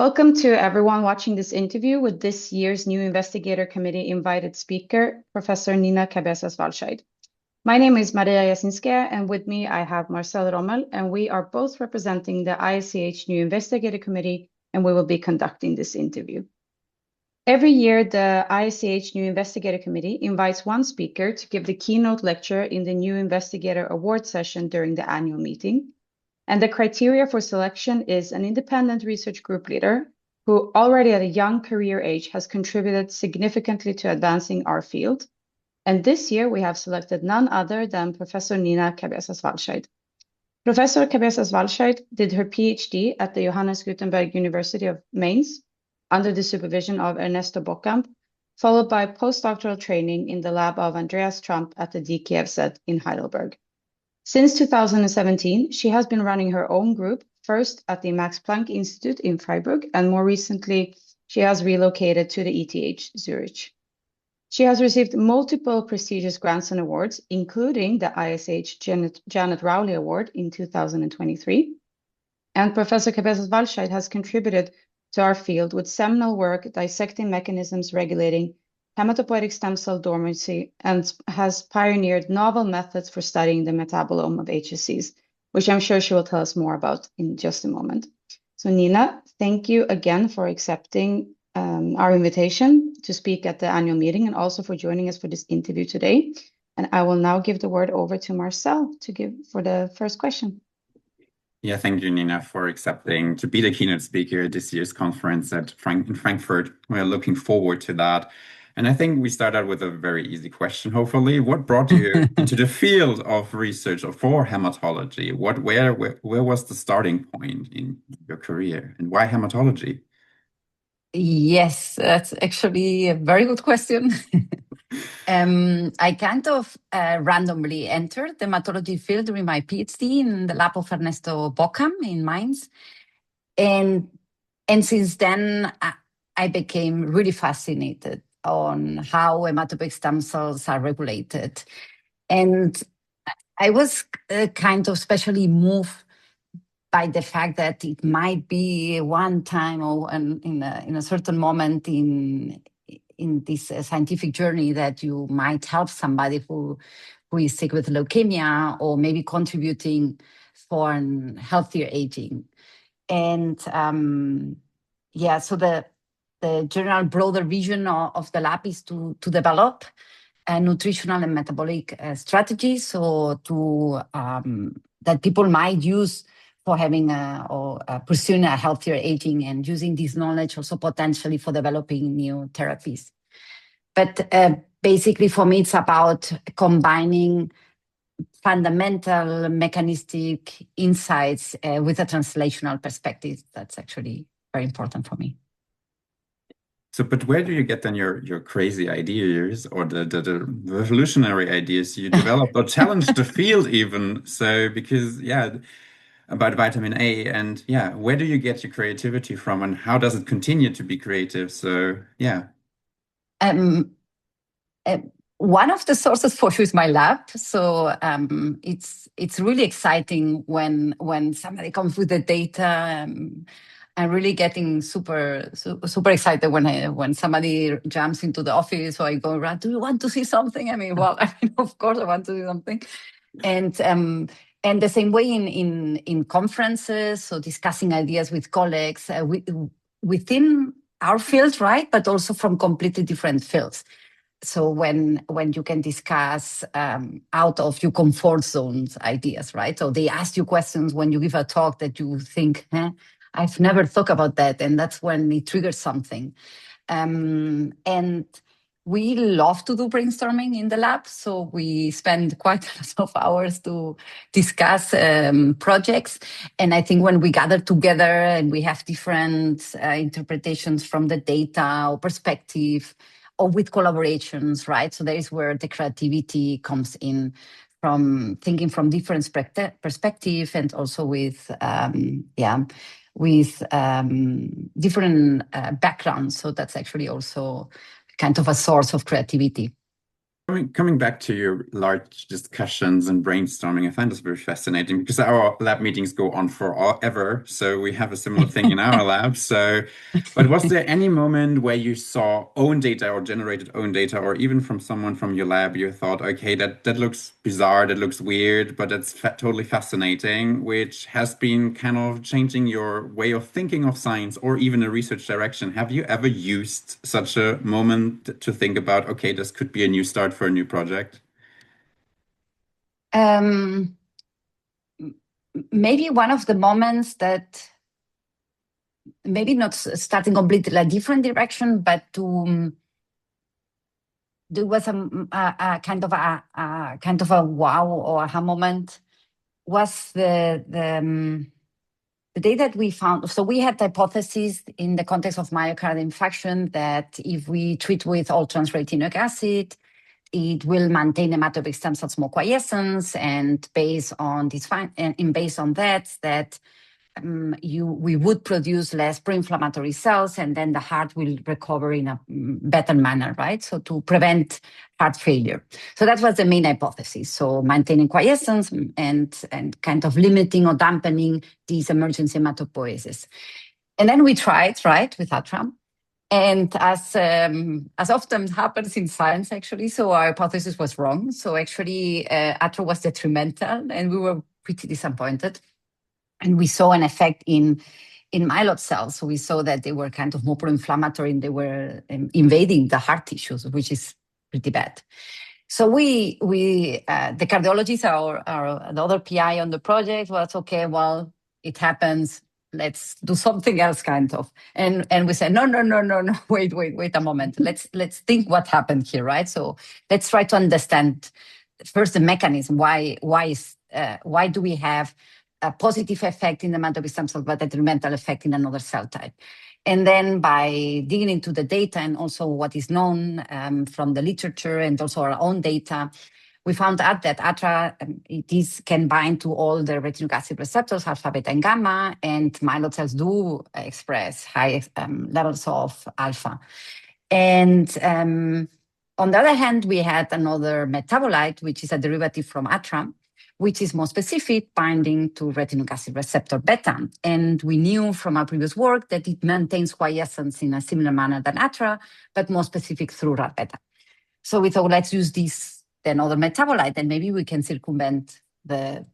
Welcome to everyone watching this interview with this year's new Investigator Committee invited speaker, Professor Nina Cabezas-Wallscheid. My name is Maria Jasinskaya, and with me I have Marcel Rommel, and we are both representing the ISCH New Investigator Committee, and we will be conducting this interview. Every year, the ISCH New Investigator Committee invites one speaker to give the keynote lecture in the New Investigator Award session during the annual meeting. And the criteria for selection is an independent research group leader who already at a young career age has contributed significantly to advancing our field. And this year we have selected none other than Professor Nina Cabezas-Wallscheid. Professor Cabezas-Wallscheid did her PhD at the Johannes Gutenberg University of Mainz under the supervision of Ernesto Bockamp, followed by postdoctoral training in the lab of Andreas Trump at the DKFZ in Heidelberg. Since 2017, she has been running her own group, first at the Max Planck Institute in Freiburg, and more recently, she has relocated to the ETH Zurich. She has received multiple prestigious grants and awards, including the ISH Janet Rowley Award in 2023. And Professor Cabezas-Wallscheid has contributed to our field with seminal work dissecting mechanisms regulating hematopoietic stem cell dormancy and has pioneered novel methods for studying the metabolome of HSCs, which I'm sure she will tell us more about in just a moment. So Nina, thank you again for accepting our invitation to speak at the annual meeting and also for joining us for this interview today. And I will now give the word over to Marcel to give for the first question. Yeah, thank you, Nina, for accepting to be the keynote speaker at this year's conference in Frankfurt. We're looking forward to that. And I think we start out with a very easy question, hopefully. What brought you into the field of research for hematology? Where was the starting point in your career, and why hematology? Yes, that's actually a very good question. I kind of randomly entered the hematology field during my PhD in the lab of Ernesto Bockamp in Mainz. And since then, I became really fascinated on how hematopoietic stem cells are regulated. And I was kind of especially moved by the fact that it might be one time or in a certain moment in this scientific journey that you might help somebody who is sick with leukemia or maybe contributing for a healthier aging. And so the general broader vision of the lab is to develop nutritional and metabolic strategies so that people might use for having or pursuing a healthier aging and using this knowledge also potentially for developing new therapies. But basically for me, it's about combining fundamental mechanistic insights with a translational perspective. That's actually very important for me. So, but where do you get then your crazy ideas or the revolutionary ideas you developed or challenge the field even? So, because, about vitamin A and where do you get your creativity from and how does it continue to be creative? So, one of the sources for sure is my lab. So it's really exciting when somebody comes with the data. I'm really getting super excited when somebody jumps into the office or I go around, do you want to see something? Of course I want to see something. And the same way in conferences, so discussing ideas with colleagues within our field, right? But also from completely different fields. So when you can discuss out of your comfort zones ideas, right? So they ask you questions when you give a talk that you think, I've never thought about that. And that's when it triggers something. And we love to do brainstorming in the lab. So we spend quite a lot of hours to discuss projects. And I think when we gather together and we have different interpretations from the data or perspective or with collaborations, right? So that is where the creativity comes in from thinking from different perspective and also with different backgrounds. So that's actually also kind of a source of creativity. Coming back to your large discussions and brainstorming, I find this very fascinating because our lab meetings go on forever. So we have a similar thing in our lab. But was there any moment where you saw own data or generated own data, or even from someone from your lab, you thought, okay, that looks bizarre, that looks weird, but that's totally fascinating, which has been kind of changing your way of thinking of science or even a research direction? Have you ever used such a moment to think about, okay, this could be a new start for a new project? Maybe one of the moments that maybe not starting completely a different direction, but there was a kind of a wow or aha moment was the day that we found. So we had the hypothesis in the context of myocardial infarction that if we treat with all-trans retinoic acid, it will maintain hematopoietic stem cells more quiescence, and based on that we would produce less pro-inflammatory cells, and then the heart will recover in a better manner, right? So to prevent heart failure. So that was the main hypothesis. So maintaining quiescence and kind of limiting or dampening these emergency hematopoiesis. And then we tried, right, with ATRA. And as often happens in science, actually, so our hypothesis was wrong. So actually, ATRA was detrimental, and we were pretty disappointed. And we saw an effect in myeloid cells. So we saw that they were kind of more pro-inflammatory, and they were invading the heart tissues, which is pretty bad. So the cardiologist, the other PI on the project, was okay. Well, it happens. Let's do something else, kind of. And we said, no. Wait a moment. Let's think what happened here, right? So let's try to understand first the mechanism. Why do we have a positive effect in the hematopoietic stem cell, but a detrimental effect in another cell type? And then by digging into the data and also what is known from the literature and also our own data, we found out that ATRA can bind to all the retinoic acid receptors, alpha, beta, and gamma, and myeloid cells do express high levels of alpha. And on the other hand, we had another metabolite, which is a derivative from ATRA, which is more specific, binding to retinoic acid receptor beta. And we knew from our previous work that it maintains quiescence in a similar manner than ATRA, but more specific through RAR beta. So we thought, let's use this, then other metabolite, and maybe we can circumvent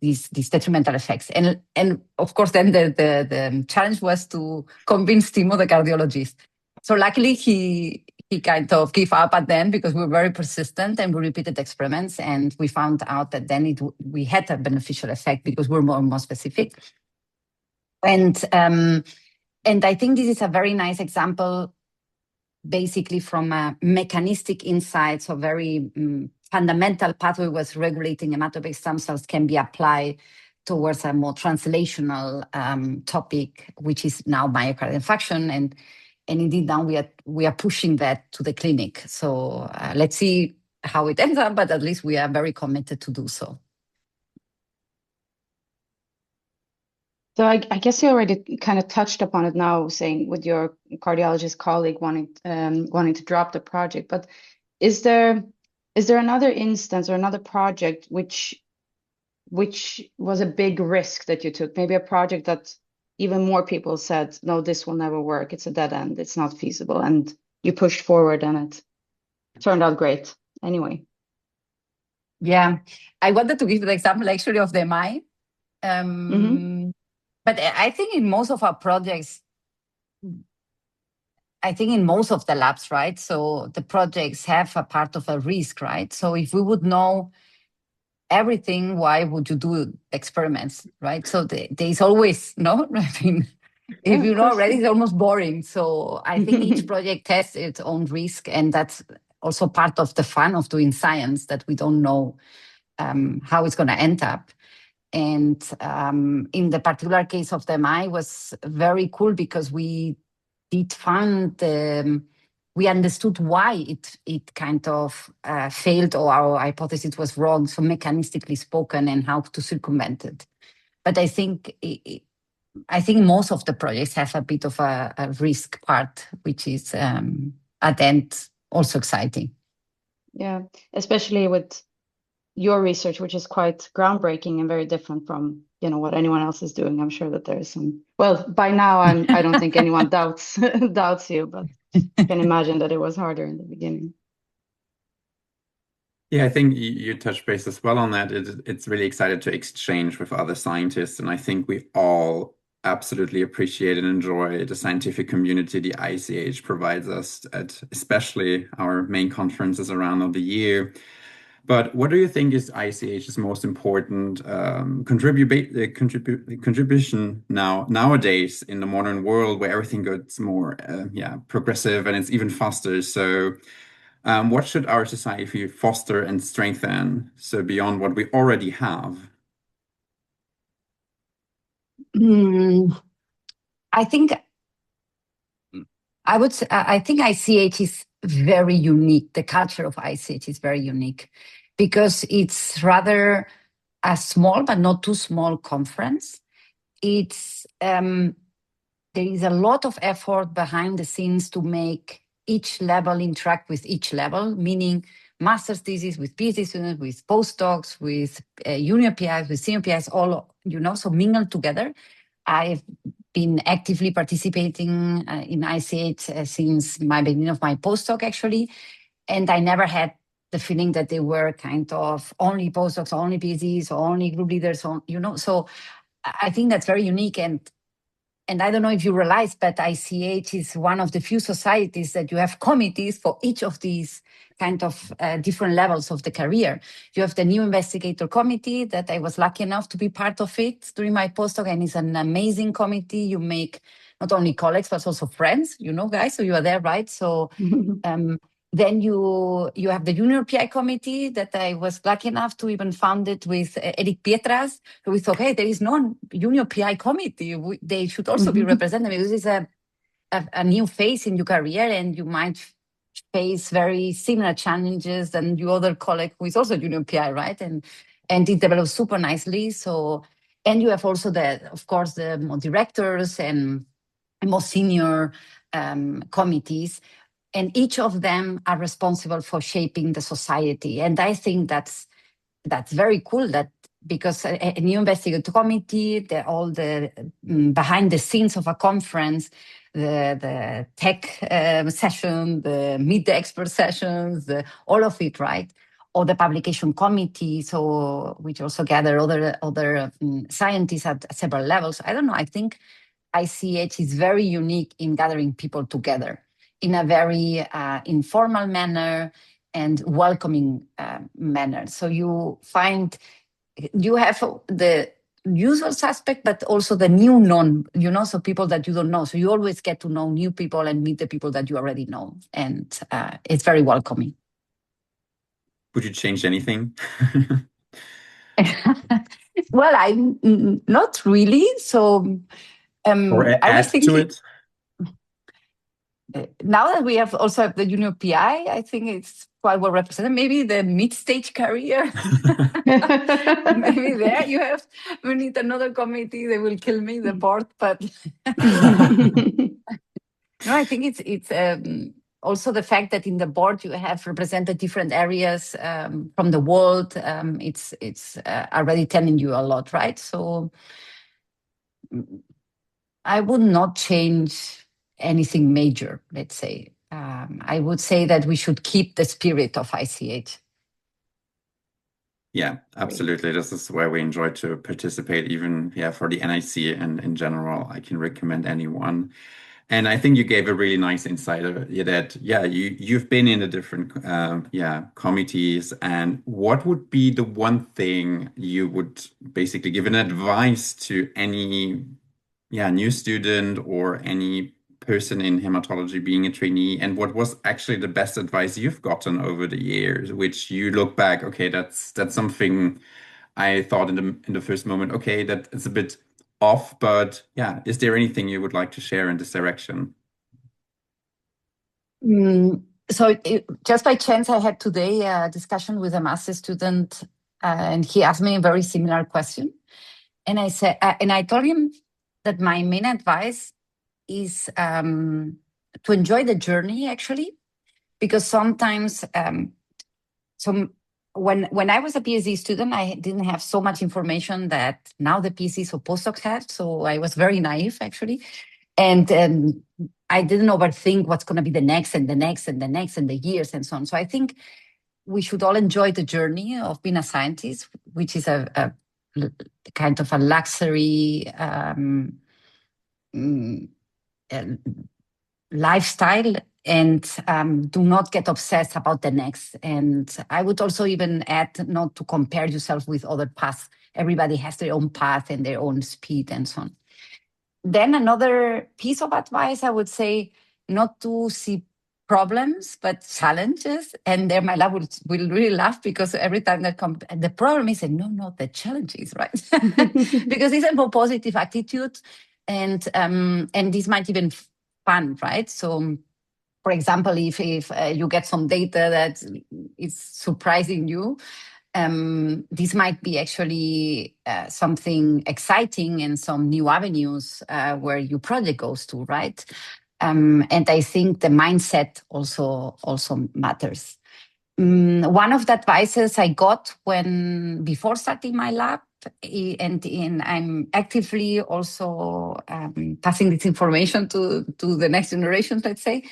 these detrimental effects. And of course, then the challenge was to convince Timo, the cardiologist. So luckily, he kind of gave up at them because we were very persistent, and we repeated experiments, and we found out that then we had a beneficial effect because we're more specific. And I think this is a very nice example, basically from a mechanistic insight, so very fundamental pathway was regulating hematopoietic stem cells can be applied towards a more translational topic, which is now myocardial infarction. And indeed, now we are pushing that to the clinic. So let's see how it ends up, but at least we are very committed to do so. So I guess you already kind of touched upon it now, saying with your cardiologist colleague wanting to drop the project. But is there another instance or another project which was a big risk that you took? Maybe a project that even more people said, no, this will never work. It's a dead end. It's not feasible. And you pushed forward and it turned out great anyway. Yeah, I wanted to give the example actually of the MI. But I think in most of our projects, I think in most of the labs, right? So the projects have a part of a risk, right? So if we would know everything, why would you do experiments, right? So there's always, no? I mean, if you know already, it's almost boring. So I think each project has its own risk, and that's also part of the fun of doing science, that we don't know how it's going to end up. And in the particular case of the MI was very cool because we did find we understood why it kind of failed, or our hypothesis was wrong, so mechanistically spoken, and how to circumvent it. But I think most of the projects have a bit of a risk part, which is at the end also exciting. Yeah, especially with your research, which is quite groundbreaking and very different from, what anyone else is doing. I'm sure that there is some, well, by now I don't think anyone doubts doubts you, but can imagine that it was harder in the beginning. Yeah, I think you touched base as well on that. It's really excited to exchange with other scientists, and I think we all absolutely appreciate and enjoy the scientific community the ICH provides us at especially our main conferences around of the year. But what do you think is ICH's most important contribution nowadays in the modern world where everything gets more progressive and it's even faster? So what should our society foster and strengthen so beyond what we already have? I think I think ICH is very unique. The culture of ICH is very unique because it's rather a small but not too small conference. It's there is a lot of effort behind the scenes to make each level interact with each level, meaning master's thesis with PhD students, with postdocs, with junior PIs, with senior PIs, all, so mingled together. I've been actively participating in ICH since my beginning of my postdoc, actually. And I never had the feeling that they were kind of only postdocs, only PhDs, only group leaders, So I think that's very unique. And I don't know if you realize, but ICH is one of the few societies that you have committees for each of these kind of different levels of the career. You have the new investigator committee that I was lucky enough to be part of it during my postdoc, and it's an amazing committee. You make not only colleagues, but also friends, guys, so you are there, right? So then you have the junior PI committee that I was lucky enough to even found it with Eric Pietras. So we thought, hey, there is no junior PI committee. They should also be represented because it's a new phase in your career and you might face very similar challenges than your other colleague who is also junior PI, right? And it develops super nicely. So, and you have also of course, the more directors and more senior committees. And each of them are responsible for shaping the society. And I think that's very cool, that because a new investigative committee, all the behind the scenes of a conference, the tech session, the meet the expert sessions, all of it, right? Or the publication committee, which also gather other scientists at several levels. I don't know. I think ICH is very unique in gathering people together in a very informal manner and welcoming manner. So you have the usual suspect, but also the new known, so people that you don't know. So you always get to know new people and meet the people that you already know. And it's very welcoming. Would you change anything? Well, I'm not really. So or I was add thinking, to it? Now that we have also have the junior PI, I think it's quite well represented.Maybe the mid-stage career. Maybe there we need another committee. They will kill me, the board, but no, I think it's also the fact that in the board you have represented different areas from the world. It's already telling you a lot, right? So I would not change anything major, let's say. I would say that we should keep the spirit of ICH. Yeah, absolutely. This is where we enjoy to participate, even for the NIC and in general. I can recommend anyone. And I think you gave a really nice insight that you've been in the different committees. And what would be the one thing you would basically give an advice to any new student or any person in hematology being a trainee, and what was actually the best advice you've gotten over the years, which you look back, okay, that's something I thought in the first moment, okay, that it's a bit off, but is there anything you would like to share in this direction? So just by chance, I had today a discussion with a master's student, and he asked me a very similar question. And I said, and I told him that my main advice is to enjoy the journey, actually, because sometimes so when I was a PhD student, I didn't have so much information that now the PhDs or postdocs have. So I was very naive, actually. And I didn't overthink what's going to be the next and the next and the next and the years and so on. So I think we should all enjoy the journey of being a scientist, which is a kind of a luxury lifestyle, and do not get obsessed about the next. And I would also even add not to compare yourself with other paths. Everybody has their own path and their own speed and so on. Then another piece of advice, I would say, not to see problems, but challenges. And there my lab will really laugh, because every time that comes, the problem is, no, the challenge is, right? Because it's a more positive attitude, and this might even fun, right? So, for example, if you get some data that is surprising you, this might be actually something exciting and some new avenues where your project goes to, right? And I think the mindset also matters. One of the advices I got before starting my lab, and I'm actively also passing this information to the next generations, let's say,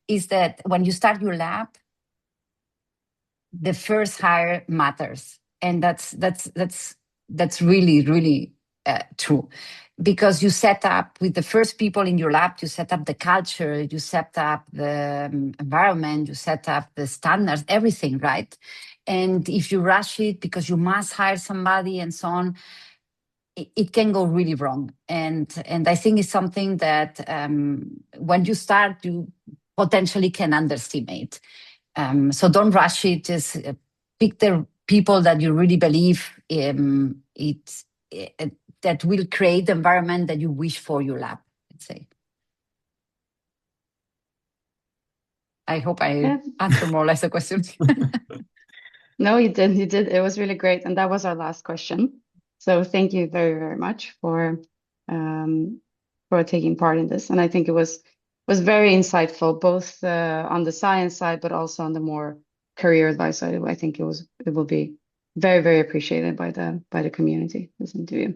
is that when you start your lab, the first hire matters, and that's really, really true, because you set up with the first people in your lab, you set up the culture, you set up the environment, you set up the standards, everything, right? And if you rush it because you must hire somebody and so on, it can go really wrong. And I think it's something that when you start, you potentially can underestimate. So don't rush it. Just pick the people that you really believe that will create the environment that you wish for your lab, let's say. I hope I answered more or less the question. No, you did. You did. It was really great. And that was our last question. So thank you very, very much for taking part in this. And I think it was very insightful, both on the science side, but also on the more career advice side. I think it will be very, very appreciated by the community, this interview.